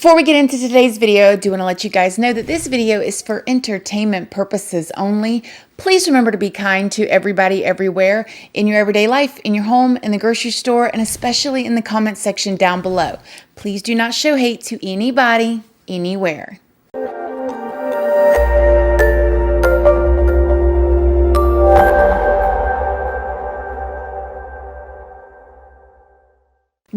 Before we get into today's video, I do want to let you guys know that this video is for entertainment purposes only. Please remember to be kind to everybody everywhere in your everyday life, in your home, in the grocery store, and especially in the comment section down below. Please do not show hate to anybody, anywhere.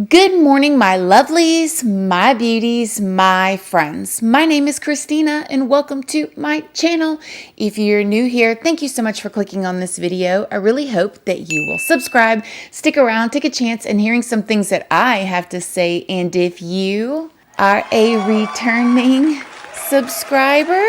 Good morning, my lovelies, my beauties, my friends. My name is Christina and welcome to my channel. If you're new here, thank you so much for clicking on this video. I really hope that you will subscribe, stick around, take a chance in hearing some things that I have to say. And if you are a returning subscriber,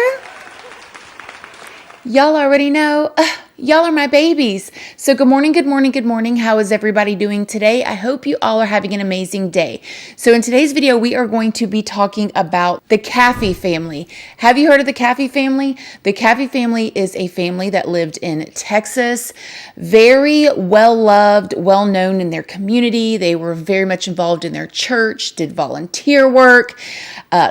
y'all already know, y'all are my babies. So good morning, good morning, good morning. How is everybody doing today? I hope you all are having an amazing day. So in today's video, we are going to be talking about the Caffey family. Have you heard of the Caffey family? The Caffey family is a family that lived in Texas. Very well loved, well known in their community. They were very much involved in their church, did volunteer work,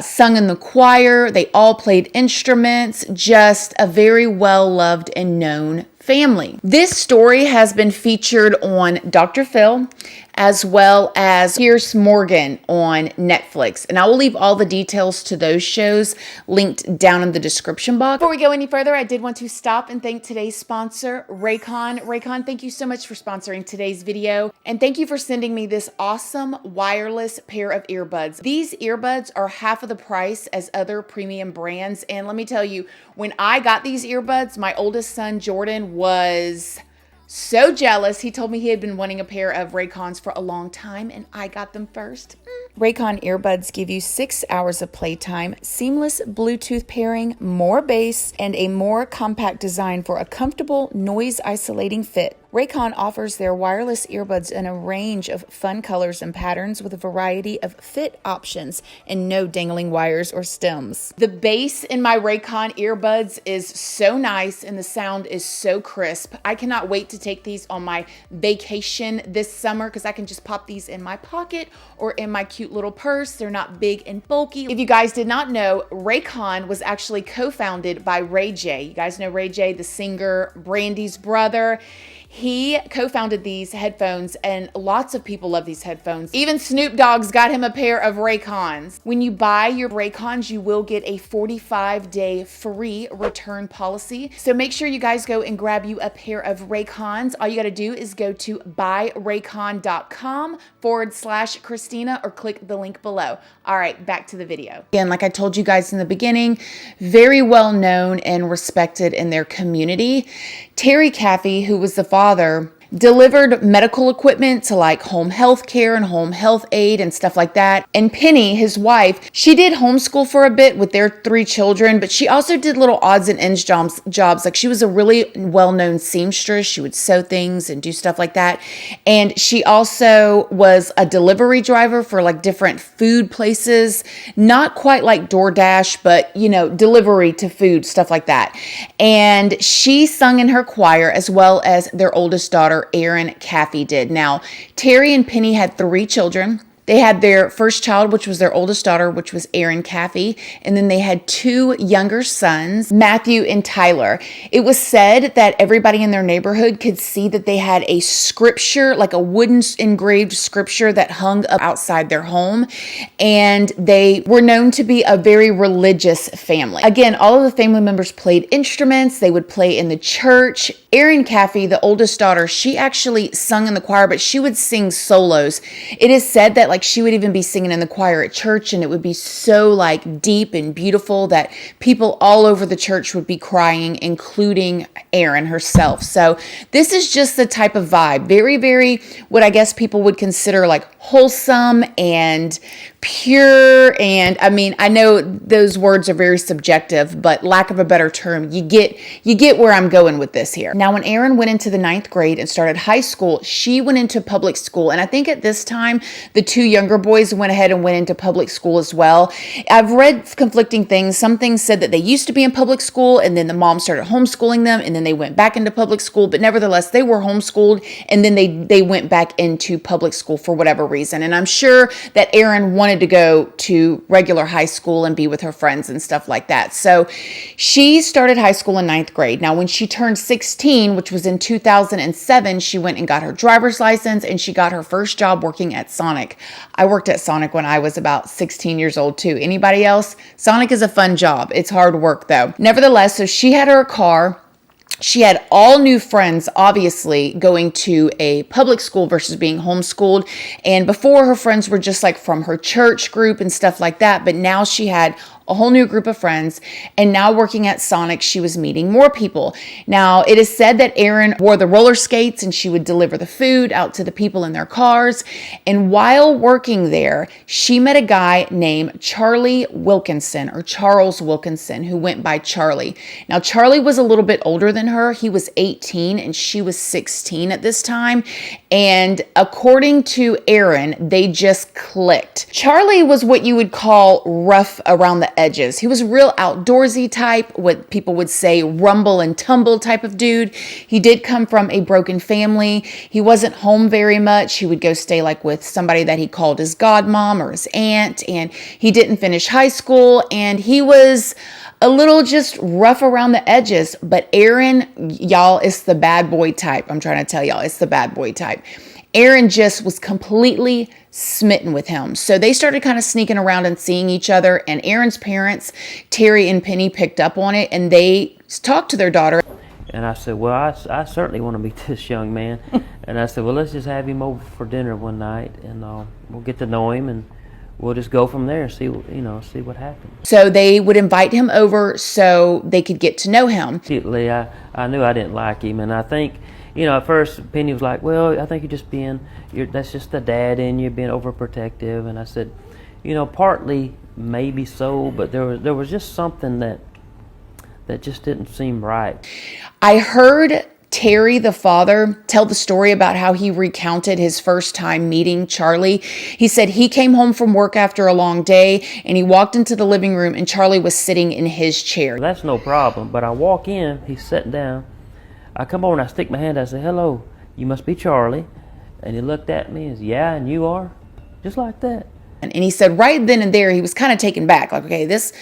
sung in the choir. They all played instruments. Just a very well loved and known family. This story has been featured on Dr. Phil as well as Piers on Netflix. And I will leave all the details to those shows linked down in the description box. Before we go any further, I did want to stop and thank today's sponsor, Raycon. Raycon, thank you so much for sponsoring today's video. And thank you for sending me this awesome wireless pair of earbuds. These earbuds are half of the price as other premium brands. And let me tell you, when I got these earbuds, my oldest son, Jordan, was so jealous. He told me he had been wanting a pair of Raycons for a long time, and I got them first. Raycon earbuds give you 6 hours of playtime, seamless Bluetooth pairing, more bass, and a more compact design for a comfortable, noise-isolating fit. Raycon offers their wireless earbuds in a range of fun colors and patterns with a variety of fit options and no dangling wires or stems. The bass in my Raycon earbuds is so nice and the sound is so crisp. I cannot wait to take these on my vacation this summer because I can just pop these in my pocket or in my cute little purse. They're not big and bulky. If you guys did not know, Raycon was actually co-founded by Ray J. You guys know Ray J, the singer, Brandy's brother. He co-founded these headphones and lots of people love these headphones. Even Snoop Dogg's got him a pair of Raycons. When you buy your Raycons, you will get a 45-day free return policy. So make sure you guys go and grab you a pair of Raycons. All you gotta do is go to buyraycon.com/Christina or click the link below. All right, back to the video. Again, like I told you guys in the beginning, very well known and respected in their community. Terry Caffey, who was the father, delivered medical equipment to like home health care and home health aid and stuff like that. And Penny, his wife, she did homeschool for a bit with their 3 children, but she also did little odds and ends jobs. Like she was a really well-known seamstress. She would sew things and do stuff like that. And she also was a delivery driver for like different food places, not quite like DoorDash, but you know, delivery to food, stuff like that. And she sung in her choir as well as their oldest daughter, Erin Caffey did. Now, Terry and Penny had 3 children. They had their first child, which was their oldest daughter, which was Erin Caffey. And then they had 2 younger sons, Matthew and Tyler. It was said that everybody in their neighborhood could see that they had a scripture, like a wooden engraved scripture that hung up outside their home. And they were known to be a very religious family. Again, all of the family members played instruments. They would play in the church. Erin Caffey, the oldest daughter, she actually sung in the choir, but she would sing solos. It is said that like she would even be singing in the choir at church and it would be so like deep and beautiful that people all over the church would be crying, including Erin herself. So this is just the type of vibe. Very, very what I guess people would consider like wholesome and pure. And I mean, I know those words are very subjective, but lack of a better term, you get where I'm going with this here. Now, when Erin went into the 9th grade and started high school, she went into public school. And I think at this time, the 2 younger boys went ahead and went into public school as well. I've read conflicting things. Some things said that they used to be in public school and then the mom started homeschooling them and then they went back into public school. But nevertheless, they were homeschooled and then they went back into public school for whatever reason. And I'm sure that Erin wanted wanted to go to regular high school and be with her friends and stuff like that. So she started high school in 9th grade. Now, when she turned 16, which was in 2007, she went and got her driver's license and she got her first job working at Sonic. I worked at Sonic when I was about 16 years old too. Anybody else? Sonic is a fun job. It's hard work though. Nevertheless, so she had her car. She had all new friends, obviously, going to a public school versus being homeschooled. And before, her friends were just like from her church group and stuff like that. But now she had a whole new group of friends. And now working at Sonic, she was meeting more people. Now, it is said that Erin wore the roller skates and she would deliver the food out to the people in their cars. And while working there, she met a guy named Charlie Wilkinson, or Charles Wilkinson, who went by Charlie. Now, Charlie was a little bit older than her. He was 18 and she was 16 at this time. And according to Erin, they just clicked. Charlie was what you would call rough around the edges. He was a real outdoorsy type, what people would say rumble and tumble type of dude. He did come from a broken family. He wasn't home very much. He would go stay like with somebody that he called his godmom or his aunt, and he didn't finish high school, and he was a little just rough around the edges. But Erin, y'all, is the bad boy type. I'm trying to tell y'all, it's the bad boy type. Erin just was completely smitten with him. So they started kind of sneaking around and seeing each other. And Erin's parents, Terry and Penny, picked up on it and they talked to their daughter. And I said, well, I certainly want to meet this young man. And I said, well, let's just have him over for dinner one night and we'll get to know him and we'll just go from there and see what happens. So they would invite him over so they could get to know him. Immediately, I knew I didn't like him. And I think, at first Penny was like, well, I think that's just the dad in you being overprotective. And I said, partly maybe so, but there was just something that just didn't seem right. I heard Terry, the father, tell the story about how he recounted his first time meeting Charlie. He said he came home from work after a long day and he walked into the living room and Charlie was sitting in his chair. That's no problem, but I walk in, he's sitting down. I come over and I stick my hand, I say, hello, you must be Charlie. And he looked at me and said, yeah, and you are? Just like that. And he said right then and there, he was kind of taken back. Like, okay, this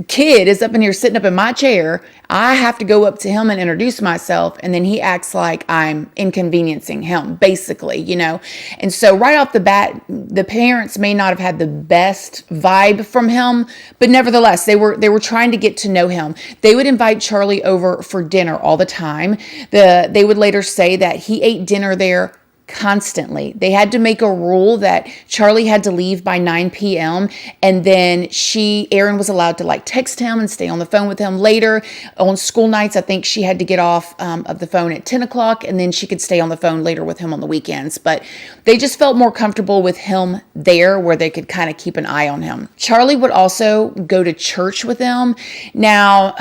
kid is up in here sitting up in my chair. I have to go up to him and introduce myself. And then he acts like I'm inconveniencing him, basically, And so right off the bat, the parents may not have had the best vibe from him, but nevertheless, they were trying to get to know him. They would invite Charlie over for dinner all the time. They would later say that he ate dinner there constantly. They had to make a rule that Charlie had to leave by 9 p.m. and then Erin was allowed to text him and stay on the phone with him later. On school nights, I think she had to get off of the phone at 10 o'clock and then she could stay on the phone later with him on the weekends. But they just felt more comfortable with him there where they could kind of keep an eye on him. Charlie would also go to church with them. Now,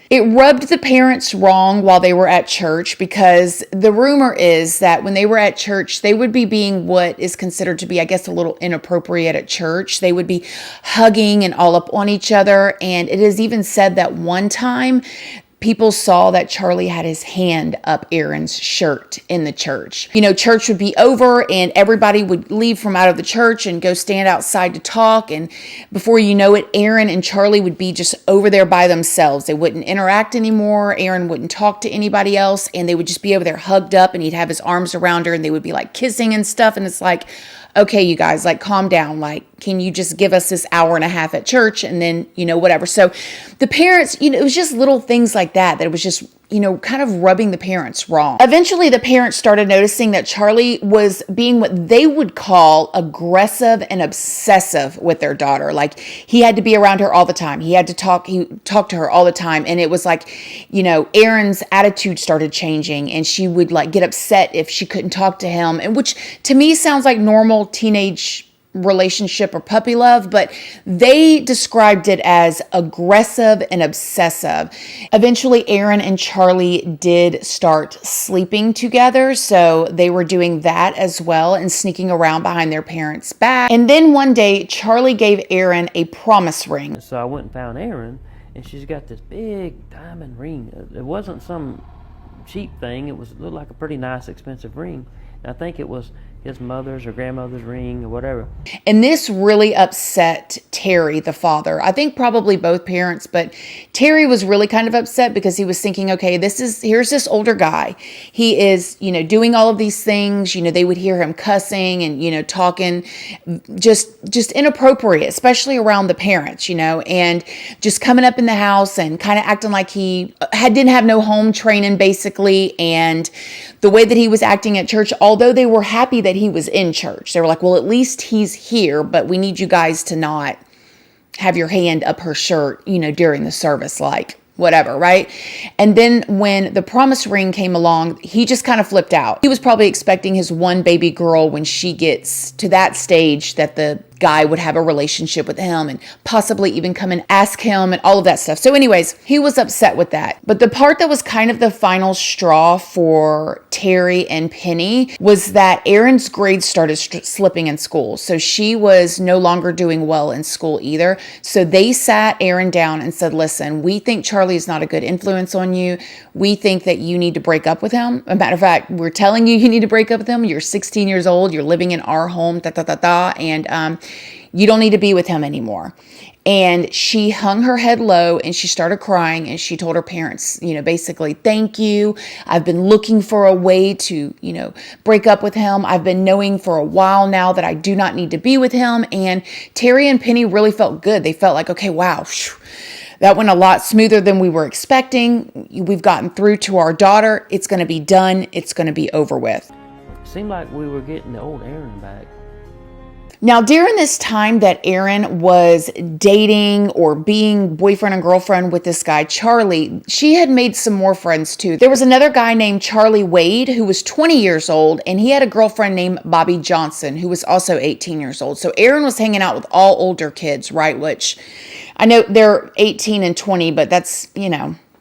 it rubbed the parents wrong while they were at church because the rumor is that when they were at church, they would be being what is considered to be, I guess, a little inappropriate at church. They would be hugging and all up on each other. And it is even said that one time people saw that Charlie had his hand up Erin's shirt in the church. Church would be over and everybody would leave from out of the church and go stand outside to talk. And before you know it, Erin and Charlie would be just over there by themselves. They wouldn't interact anymore. Erin wouldn't talk to anybody else. And they would just be over there hugged up and he'd have his arms around her and they would be kissing and stuff. And it's okay, you guys, calm down. Can you just give us this hour and a half at church and then, whatever. So the parents, it was just little things like that it was just, kind of rubbing the parents wrong. Eventually, the parents started noticing that Charlie was being what they would call aggressive and obsessive with their daughter. He had to be around her all the time. He talked to her all the time. And it was Erin's attitude started changing and she would get upset if she couldn't talk to him. And which to me sounds like normal teenage relationship or puppy love, but they described it as aggressive and obsessive. Eventually, Erin and Charlie did start sleeping together, so they were doing that as well and sneaking around behind their parents' back. And then one day, Charlie gave Erin a promise ring. So I went and found Erin, and she's got this big diamond ring. It wasn't some cheap thing. It looked like a pretty nice, expensive ring. And I think it was his mother's or grandmother's ring or whatever. And this really upset Terry, the father. I think probably both parents, but Terry was really kind of upset because he was thinking, okay, here's this older guy. He is, doing all of these things. They would hear him cussing and, talking just inappropriate, especially around the parents, and just coming up in the house and kind of acting like he didn't have no home training basically. And the way that he was acting at church, although they were happy that he was in church, they were like, well, at least he's here, but we need you guys to not have your hand up her shirt, during the service, like whatever, right? And then when the promise ring came along, he just kind of flipped out. He was probably expecting his one baby girl when she gets to that stage that the guy would have a relationship with him and possibly even come and ask him and all of that stuff. So anyways, he was upset with that. But the part that was kind of the final straw for Terry and Penny was that Erin's grades started slipping in school. So she was no longer doing well in school either. So they sat Erin down and said, listen, we think Charlie is not a good influence on you. We think that you need to break up with him. As a matter of fact, we're telling you need to break up with him. You're 16 years old. You're living in our home, and you don't need to be with him anymore. And she hung her head low and she started crying and she told her parents, basically, thank you. I've been looking for a way to, break up with him. I've been knowing for a while now that I do not need to be with him. And Terry and Penny really felt good. They felt like, okay, wow, that went a lot smoother than we were expecting. We've gotten through to our daughter. It's going to be done. It's going to be over with. Seemed like we were getting the old Erin back. Now, during this time that Erin was dating or being boyfriend and girlfriend with this guy, Charlie, she had made some more friends too. There was another guy named Charlie Wade who was 20 years old, and he had a girlfriend named Bobby Johnson who was also 18 years old. So Erin was hanging out with all older kids, right? Which I know they're 18 and 20, but that's,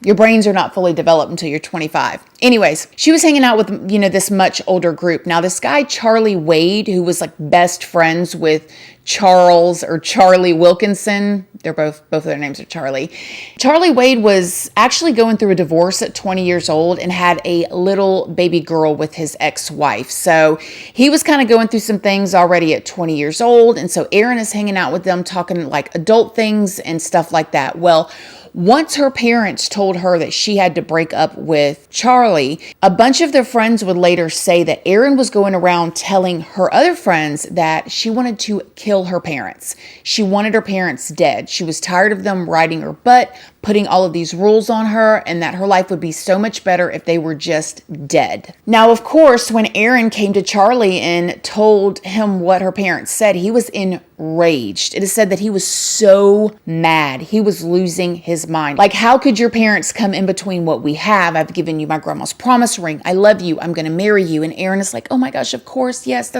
your brains are not fully developed until you're 25. Anyways, she was hanging out with, this much older group. Now, this guy, Charlie Wade, who was like best friends with Charles or Charlie Wilkinson, they're both of their names are Charlie. Charlie Wade was actually going through a divorce at 20 years old and had a little baby girl with his ex-wife. So he was kind of going through some things already at 20 years old. And so Erin is hanging out with them, talking like adult things and stuff like that. Well, once her parents told her that she had to break up with Charlie, a bunch of their friends would later say that Erin was going around telling her other friends that she wanted to kill her parents. She wanted her parents dead. She was tired of them riding her butt, putting all of these rules on her, and that her life would be so much better if they were just dead. Now, of course, when Erin came to Charlie and told him what her parents said, he was enraged. It is said that he was so mad. He was losing his mind. Like, how could your parents come in between what we have? I've given you my grandma's promise ring. I love you. I'm going to marry you. And Erin is like, oh my gosh, of course. Yes.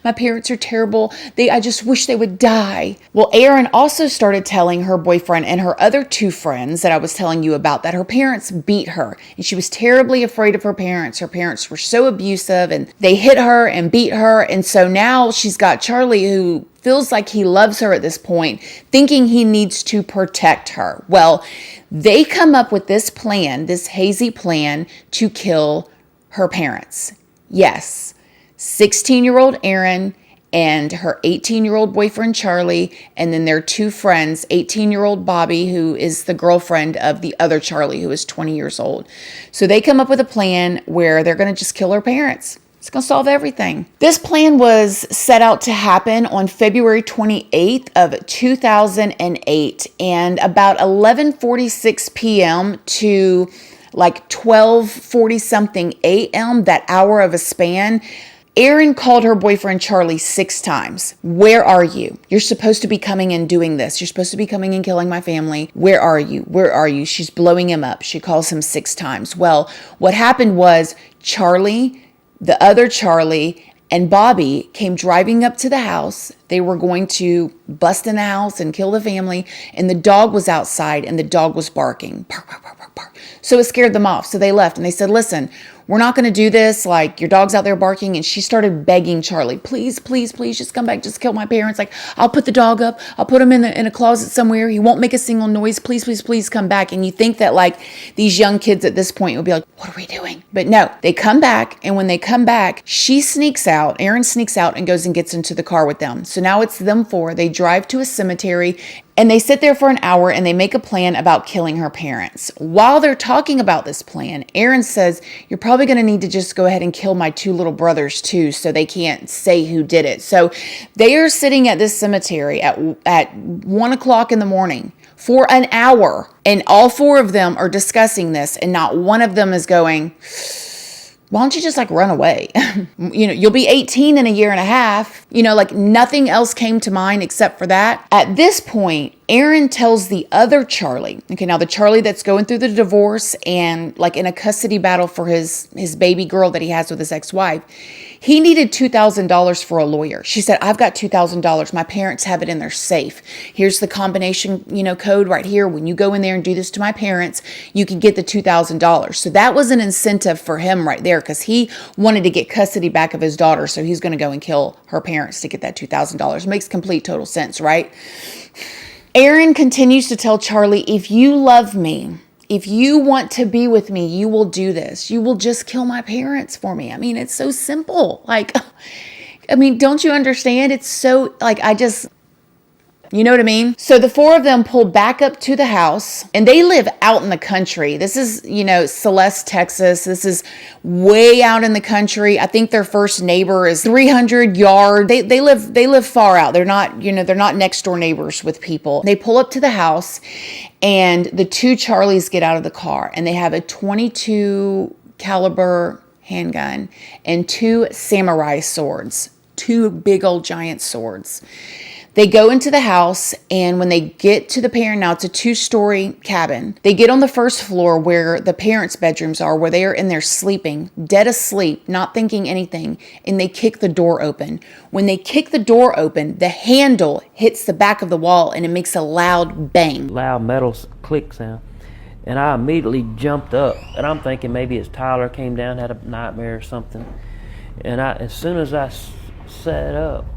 My parents are terrible. I just wish they would die. Well, Erin also started telling her boyfriend and her other two friends that I was telling you about that her parents beat her. And she was terribly afraid of her parents. Her parents were so abusive and they hit her and beat her. And so now she's got Charlie, who feels like he loves her at this point, thinking he needs to protect her. Well, they come up with this plan, this hazy plan to kill her parents. Yes, 16-year-old Erin and her 18-year-old boyfriend, Charlie, and then their two friends, 18-year-old Bobby, who is the girlfriend of the other Charlie, who is 20 years old. So they come up with a plan where they're going to just kill her parents. It's going to solve everything. This plan was set out to happen on February 28th of 2008, and about 11:46 p.m. to like 12:40 something a.m., that hour of a span, Erin called her boyfriend Charlie 6 times. Where are you? You're supposed to be coming and doing this. You're supposed to be coming and killing my family. Where are you? Where are you? She's blowing him up. She calls him 6 times. Well, what happened was Charlie, the other Charlie, and Bobby came driving up to the house. They were going to bust in the house and kill the family. And the dog was outside and the dog was barking. Bark, bark, bark, bark, bark. So it scared them off. So they left and they said, listen, we're not going to do this. Like, your dog's out there barking. And she started begging Charlie, please, please, please just come back. Just kill my parents. Like, I'll put the dog up. I'll put him in a closet somewhere. He won't make a single noise. Please, please, please come back. And you think that like these young kids at this point would be like, what are we doing? But no, they come back. And when they come back, she sneaks out. Erin sneaks out and goes and gets into the car with them. So now it's them four. They drive to a cemetery and they sit there for an hour and they make a plan about killing her parents. While they're talking about this plan, Erin says, you're probably going to need to just go ahead and kill my two little brothers too, so they can't say who did it. So they are sitting at this cemetery at 1 o'clock in the morning for an hour. And all four of them are discussing this. And not one of them is going, why don't you just like run away? You'll be 18 in a year and a half. Like nothing else came to mind except for that. At this point, Erin tells the other Charlie, okay, now the Charlie that's going through the divorce and like in a custody battle for his baby girl that he has with his ex-wife, he needed $2,000 for a lawyer. She said, I've got $2,000. My parents have it in their safe. Here's the combination, code right here. When you go in there and do this to my parents, you can get the $2,000. So that was an incentive for him right there because he wanted to get custody back of his daughter. So he's going to go and kill her parents to get that $2,000. Makes complete total sense, right? Erin continues to tell Charlie, if you love me, if you want to be with me, you will do this. You will just kill my parents for me. I mean, it's so simple. Like, don't you understand? It's so like, you know what I mean? So the four of them pull back up to the house and they live out in the country. This is, Celeste, Texas. This is way out in the country. I think their first neighbor is 300 yards. They live far out. They're not, they're not next door neighbors with people. They pull up to the house and the two Charlies get out of the car and they have a .22 caliber handgun and two samurai swords, two big old giant swords. They go into the house, and when they get to the parent, now it's a 2-story cabin. They get on the first floor where the parents' bedrooms are, where they are in there sleeping, dead asleep, not thinking anything, and they kick the door open. When they kick the door open, the handle hits the back of the wall, and it makes a loud bang. Loud metal click sound. And I immediately jumped up, and I'm thinking maybe it's Tyler came down, had a nightmare or something. And as soon as I sat up,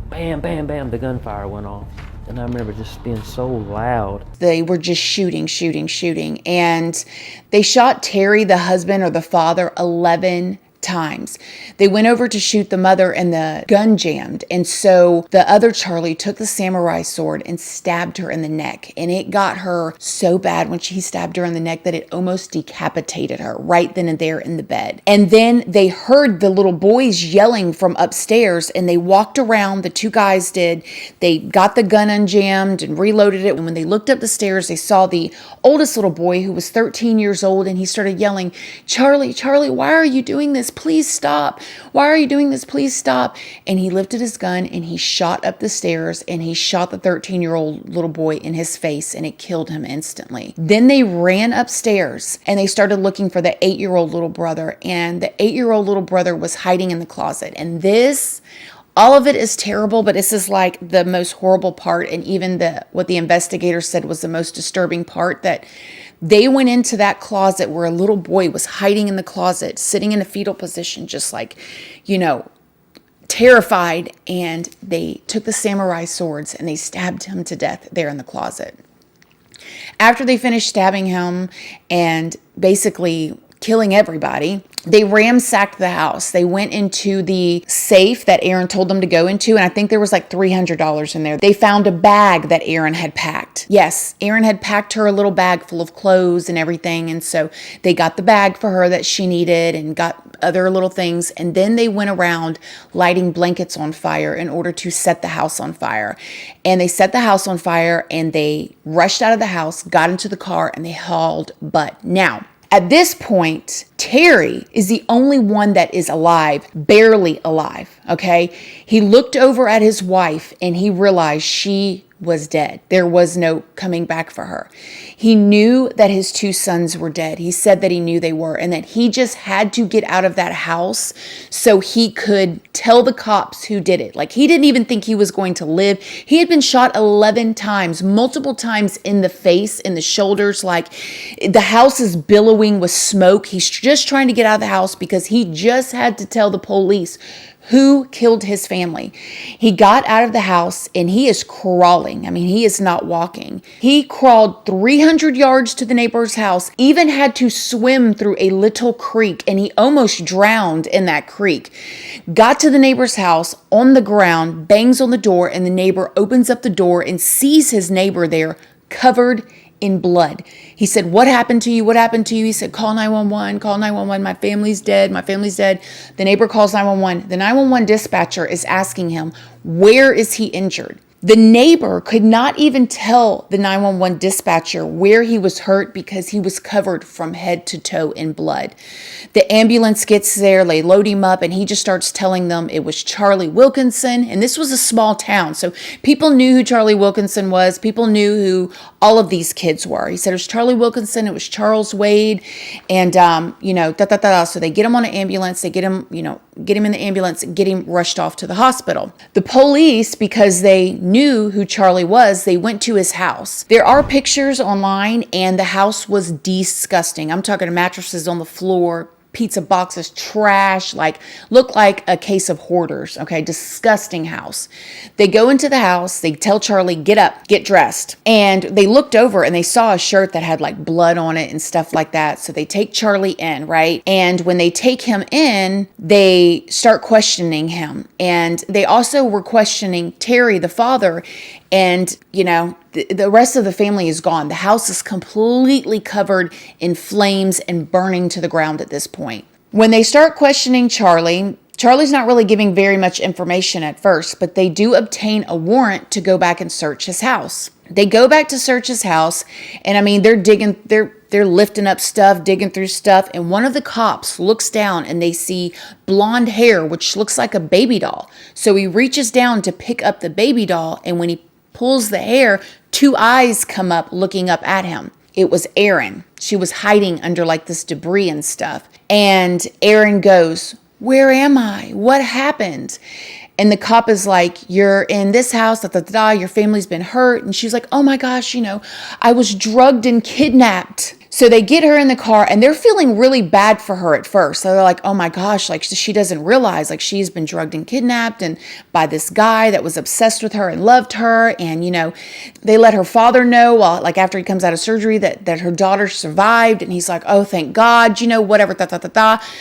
bam, bam, bam, the gunfire went off. And I remember just being so loud. They were just shooting. And they shot Terry, the husband or the father, 11 times. They went over to shoot the mother and the gun jammed. And so the other Charlie took the samurai sword and stabbed her in the neck. And it got her so bad when he stabbed her in the neck that it almost decapitated her right then and there in the bed. And then they heard the little boys yelling from upstairs and they walked around. The two guys did. They got the gun unjammed and reloaded it. And when they looked up the stairs, they saw the oldest little boy who was 13 years old. And he started yelling, Charlie, why are you doing this? Please stop. Why are you doing this? Please stop. And he lifted his gun and he shot up the stairs and he shot the 13-year-old little boy in his face and it killed him instantly. Then they ran upstairs and they started looking for the 8-year-old little brother, and the 8-year-old little brother was hiding in the closet. And all of it is terrible, but this is like the most horrible part. And even what the investigators said was the most disturbing part, that they went into that closet where a little boy was hiding in the closet, sitting in a fetal position, just like, terrified. And they took the samurai swords and they stabbed him to death there in the closet. After they finished stabbing him and basically killing everybody, they ransacked the house. They went into the safe that Erin told them to go into, and I think there was like $300 in there. They found a bag that Erin had packed. Yes, Erin had packed her a little bag full of clothes and everything, and so they got the bag for her that she needed and got other little things, and then they went around lighting blankets on fire in order to set the house on fire. And they set the house on fire, and they rushed out of the house, got into the car, and they hauled butt. Now, at this point, Terry is the only one that is alive, barely alive, okay? He looked over at his wife and he realized she was dead. There was no coming back for her. He knew that his 2 sons were dead. He said that he knew they were, and that he just had to get out of that house so he could tell the cops who did it. Like, he didn't even think he was going to live. He had been shot 11 times, multiple times in the face, in the shoulders. Like, the house is billowing with smoke. He's just trying to get out of the house because he just had to tell the police who killed his family. He got out of the house and he is crawling. I mean, he is not walking. He crawled 300 yards to the neighbor's house, even had to swim through a little creek, and he almost drowned in that creek. Got to the neighbor's house on the ground, bangs on the door, and the neighbor opens up the door and sees his neighbor there covered in blood. He said, "What happened to you? What happened to you?" He said, "Call 911, call 911. My family's dead. My family's dead." The neighbor calls 911. The 911 dispatcher is asking him, where is he injured? The neighbor could not even tell the 911 dispatcher where he was hurt because he was covered from head to toe in blood. The ambulance gets there, they load him up, and he just starts telling them it was Charlie Wilkinson. And this was a small town, so people knew who Charlie Wilkinson was. People knew who all of these kids were. He said it was Charlie Wilkinson, it was Charles Wade, and So they get him on an ambulance, they get him in the ambulance, get him rushed off to the hospital. The police, because they knew who Charlie was, they went to his house. There are pictures online, and the house was disgusting. I'm talking mattresses on the floor, pizza boxes, trash, looked like a case of hoarders. Okay, disgusting house. They go into the house, they tell Charlie, get up, get dressed. And they looked over and they saw a shirt that had like blood on it and stuff like that. So they take Charlie in, right? And when they take him in, they start questioning him. And they also were questioning Terry, the father. And, the rest of the family is gone. The house is completely covered in flames and burning to the ground at this point. When they start questioning Charlie's not really giving very much information at first, but they do obtain a warrant to go back and search his house. They go back to search his house, and I mean, they're lifting up stuff, digging through stuff, and one of the cops looks down and they see blonde hair, which looks like a baby doll. So he reaches down to pick up the baby doll, and when he pulls the hair, 2 eyes come up looking up at him. It was Erin. She was hiding under like this debris and stuff. And Erin goes, "Where am I? What happened?" And the cop is like, "You're in this house, your family's been hurt." And she's like, "Oh my gosh, I was drugged and kidnapped." So they get her in the car, and they're feeling really bad for her at first. So they're like, "Oh my gosh, she doesn't realize she's been drugged and kidnapped and by this guy that was obsessed with her and loved her." And, they let her father know after he comes out of surgery that her daughter survived. And he's like, "Oh, thank God, whatever,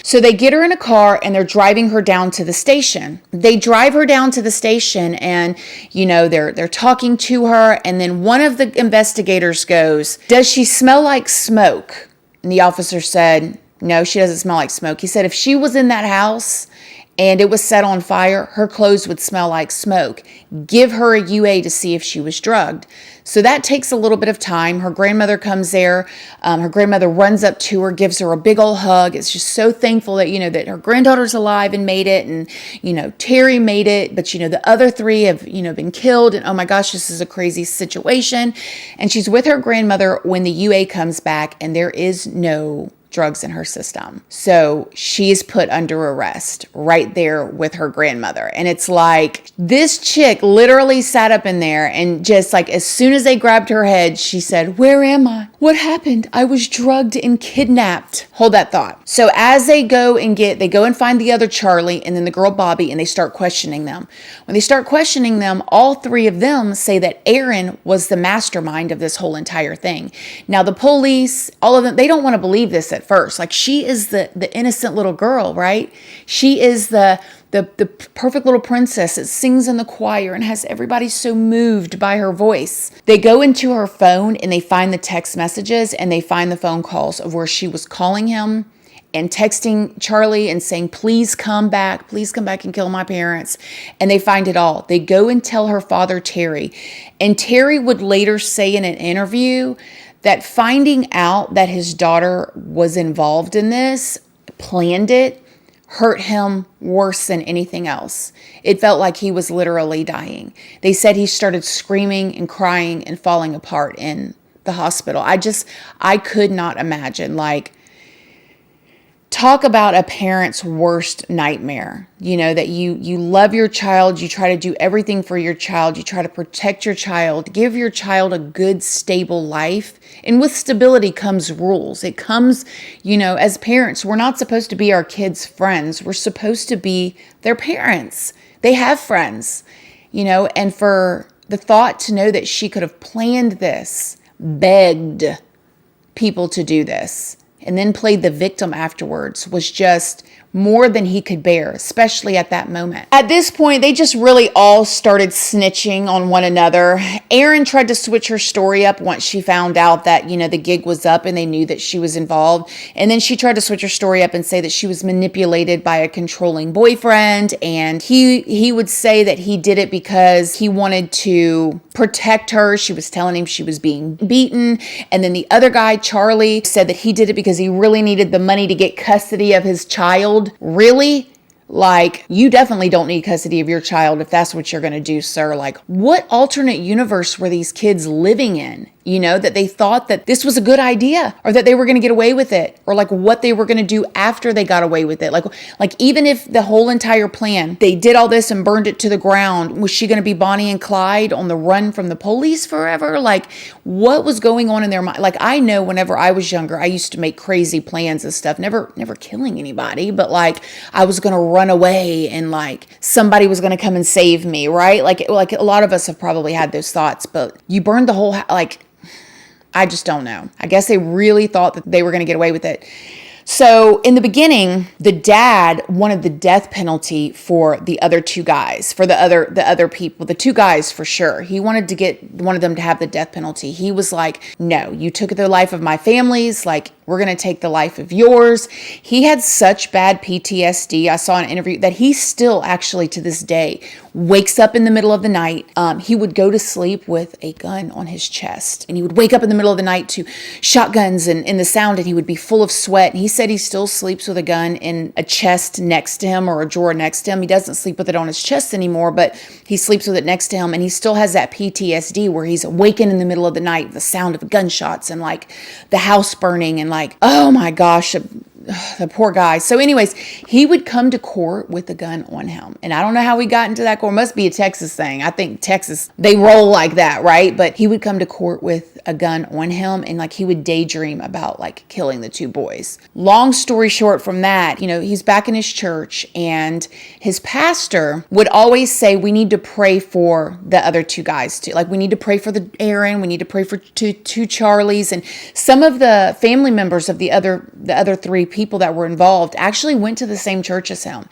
So they get her in a car and they're driving her down to the station. They drive her down to the station and, they're talking to her. And then one of the investigators goes, "Does she smell like smoke?" And the officer said, "No, she doesn't smell like smoke." He said if she was in that house and it was set on fire, her clothes would smell like smoke. Give her a UA to see if she was drugged. So that takes a little bit of time. Her grandmother comes there. Her grandmother runs up to her, gives her a big old hug. It's just so thankful that, that her granddaughter's alive and made it. And, Terry made it. But, the other 3 have, been killed. And oh my gosh, this is a crazy situation. And she's with her grandmother when the UA comes back, and there is no drugs in her system. So she's put under arrest right there with her grandmother. And it's like, this chick literally sat up in there and just as soon as they grabbed her head, she said, "Where am I? What happened? I was drugged and kidnapped." Hold that thought. So as they go and find the other Charlie and then the girl Bobby, and they start questioning them. When they start questioning them, all 3 of them say that Erin was the mastermind of this whole entire thing. Now the police, all of them, they don't want to believe this at first. She is the innocent little girl, right? She is the perfect little princess that sings in the choir and has everybody so moved by her voice. They go into her phone and they find the text messages and they find the phone calls of where she was calling him and texting Charlie and saying, please come back and kill my parents. And they find it all. They go and tell her father, Terry. And Terry would later say in an interview that finding out that his daughter was involved in this, planned it, hurt him worse than anything else. It felt like he was literally dying. They said he started screaming and crying and falling apart in the hospital. I could not imagine. Like, talk about a parent's worst nightmare. You know, that you love your child, you try to do everything for your child, you try to protect your child, give your child a good, stable life. And with stability comes rules. It comes, you know, as parents, we're not supposed to be our kids' friends. We're supposed to be their parents. They have friends, you know, and for the thought to know that she could have planned this, begged people to do this, and then played the victim afterwards was just more than he could bear, especially at that moment. At this point, they just really all started snitching on one another. Erin tried to switch her story up once she found out that, you know, the gig was up and they knew that she was involved. And then she tried to switch her story up and say that she was manipulated by a controlling boyfriend. And he would say that he did it because he wanted to protect her. She was telling him she was being beaten. And then the other guy, Charlie, said that he did it because he really needed the money to get custody of his child. Really? Like, you definitely don't need custody of your child if that's what you're going to do, sir. Like, what alternate universe were these kids living in? You know, that they thought that this was a good idea or that they were going to get away with it, or like what they were going to do after they got away with it. Like even if the whole entire plan, they did all this and burned it to the ground, was she going to be Bonnie and Clyde on the run from the police forever? Like, what was going on in their mind? Like, I know whenever I was younger, I used to make crazy plans and stuff, never killing anybody, but like I was going to run away and like somebody was going to come and save me, right? Like a lot of us have probably had those thoughts, but you burned the whole like, I just don't know. I guess they really thought that they were going to get away with it. So in the beginning, the dad wanted the death penalty for the other two guys, for the other people, the two guys for sure. He wanted them to have the death penalty. He was like, no, you took the life of my families. Like, we're going to take the life of yours. He had such bad PTSD. I saw an interview that he still actually to this day wakes up in the middle of the night. He would go to sleep with a gun on his chest, and he would wake up in the middle of the night to shotguns and the sound, and he would be full of sweat. And he said he still sleeps with a gun in a chest next to him or a drawer next to him. He doesn't sleep with it on his chest anymore, but he sleeps with it next to him, and he still has that PTSD where he's awakened in the middle of the night, the sound of gunshots and like the house burning and like, oh my gosh, the poor guy. So anyways, he would come to court with a gun on him. And I don't know how he got into that court. It must be a Texas thing. I think Texas, they roll like that, right? But he would come to court with a gun on him, and like he would daydream about like killing the two boys. Long story short from that, you know, he's back in his church, and his pastor would always say, we need to pray for the other two guys too. Like, we need to pray for the Erin, we need to pray for two Charlies. And some of the family members of the other three people that were involved actually went to the same church as him.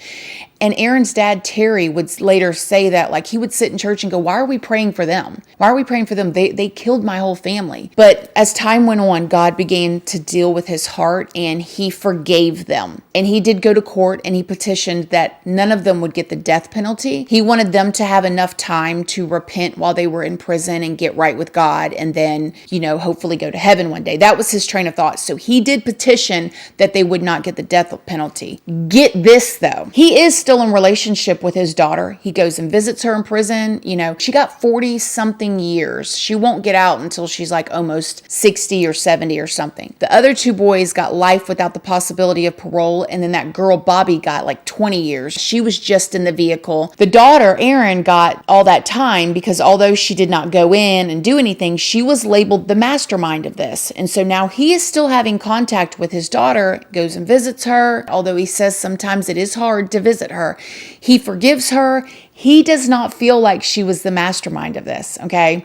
And Erin's dad, Terry, would later say that, like, he would sit in church and go, why are we praying for them? Why are we praying for them? They killed my whole family. But as time went on, God began to deal with his heart, and he forgave them. And he did go to court, and he petitioned that none of them would get the death penalty. He wanted them to have enough time to repent while they were in prison and get right with God, and then, you know, hopefully go to heaven one day. That was his train of thought. So he did petition that they would not get the death penalty. Get this, though. He is still in relationship with his daughter. He goes and visits her in prison. You know, she got 40 something years. She won't get out until she's like almost 60 or 70 or something. The other two boys got life without the possibility of parole. And then that girl, Bobby, got like 20 years. She was just in the vehicle. The daughter, Erin, got all that time because although she did not go in and do anything, she was labeled the mastermind of this. And so now he is still having contact with his daughter, goes and visits her, although he says sometimes it is hard to visit her. He forgives her. He does not feel like she was the mastermind of this, okay?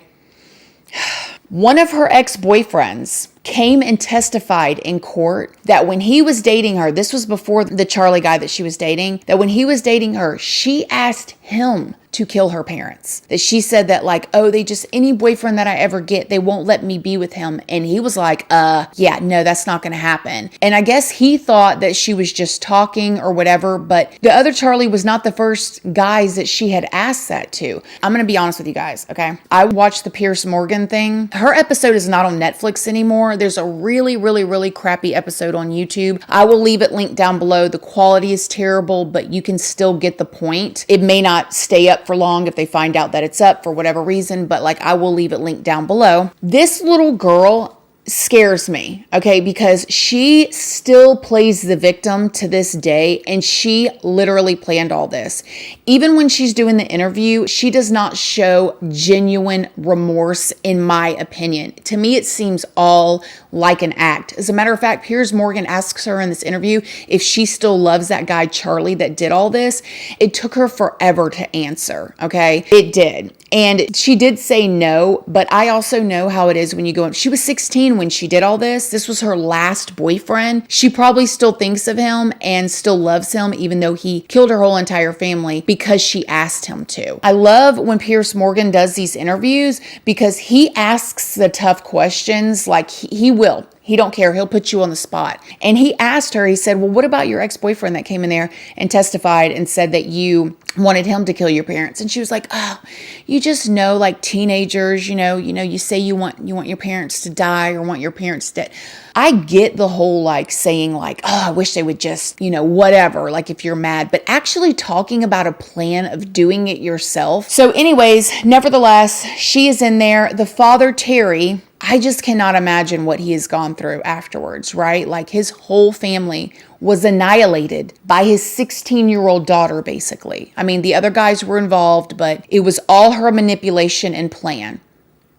One of her ex-boyfriends came and testified in court that when he was dating her, this was before the Charlie guy that she was dating, that when he was dating her, she asked him to kill her parents. That she said that like, oh, they just, any boyfriend that I ever get, they won't let me be with him. And he was like, yeah, no, that's not going to happen. And I guess he thought that she was just talking or whatever, but the other Charlie was not the first guys that she had asked that to. I'm going to be honest with you guys, okay? I watched the Piers Morgan thing. Her episode is not on Netflix anymore. There's a really, really, really crappy episode on YouTube. I will leave it linked down below. The quality is terrible, but you can still get the point. It may not stay up for long if they find out that it's up for whatever reason, but like I will leave it linked down below. This little girl scares me, okay, because she still plays the victim to this day, and she literally planned all this. Even when she's doing the interview, she does not show genuine remorse, in my opinion. To me, it seems all like an act. As a matter of fact, Piers Morgan asks her in this interview if she still loves that guy Charlie that did all this. It took her forever to answer, okay? It did. And she did say no, but I also know how it is when you go in. She was 16 when she did all this. This was her last boyfriend. She probably still thinks of him and still loves him, even though he killed her whole entire family because she asked him to. I love when Piers Morgan does these interviews because he asks the tough questions. Like he will. He don't care. He'll put you on the spot. And he asked her, he said, well, what about your ex-boyfriend that came in there and testified and said that you wanted him to kill your parents? And she was like, oh, you just know, like teenagers, you say you want your parents to die or want your parents dead. I get the whole like saying like, oh, I wish they would just, whatever, like if you're mad, but actually talking about a plan of doing it yourself. So anyways, nevertheless, she is in there. The father, Terry, I just cannot imagine what he has gone through afterwards, right? Like his whole family was annihilated by his 16-year-old daughter, basically. I mean, the other guys were involved, but it was all her manipulation and plan.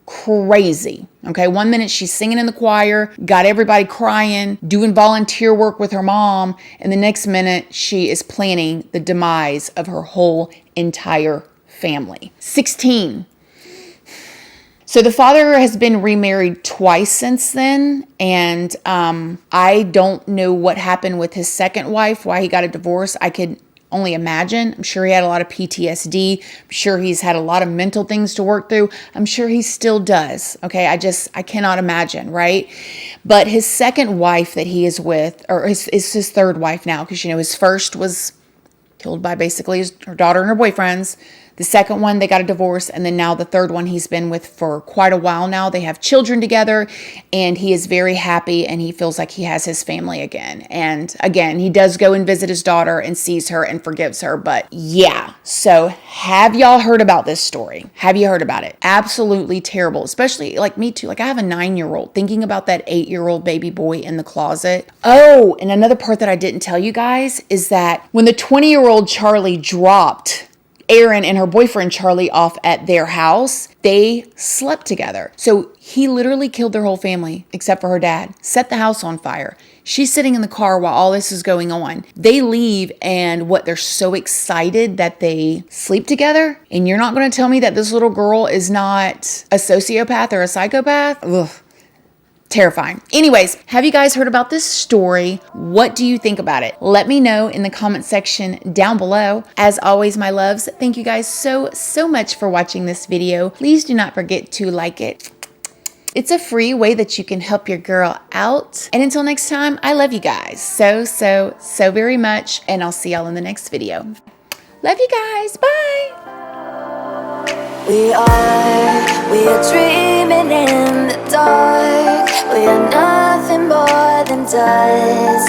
Crazy. Okay, 1 minute she's singing in the choir, got everybody crying, doing volunteer work with her mom, and the next minute she is planning the demise of her whole entire family. 16. So the father has been remarried twice since then, and I don't know what happened with his second wife, why he got a divorce. I could only imagine. I'm sure he had a lot of PTSD. I'm sure he's had a lot of mental things to work through. I'm sure he still does. Okay, I cannot imagine, right? But his second wife that he is with, or is his third wife now, because his first was killed by basically her daughter and her boyfriends. The second one, they got a divorce. And then now the third one he's been with for quite a while now. They have children together and he is very happy and he feels like he has his family again. And again, he does go and visit his daughter and sees her and forgives her. But yeah, so have y'all heard about this story? Have you heard about it? Absolutely terrible, especially like me too. Like I have a 9-year-old thinking about that 8-year-old baby boy in the closet. Oh, and another part that I didn't tell you guys is that when the 20-year-old Charlie dropped Erin and her boyfriend Charlie off at their house, they slept together. So he literally killed their whole family except for her dad, set the house on fire. She's sitting in the car while all this is going on. They leave and they're so excited that they sleep together. And you're not going to tell me that this little girl is not a sociopath or a psychopath? Ugh. Terrifying. Anyways, have you guys heard about this story? What do you think about it? Let me know in the comment section down below. As always, my loves, thank you guys so much for watching this video. Please do not forget to like it. It's a free way that you can help your girl out. And until next time, I love you guys so very much. And I'll see y'all in the next video. Love you guys. Bye. We are dreaming in the dark. We are nothing more than dust.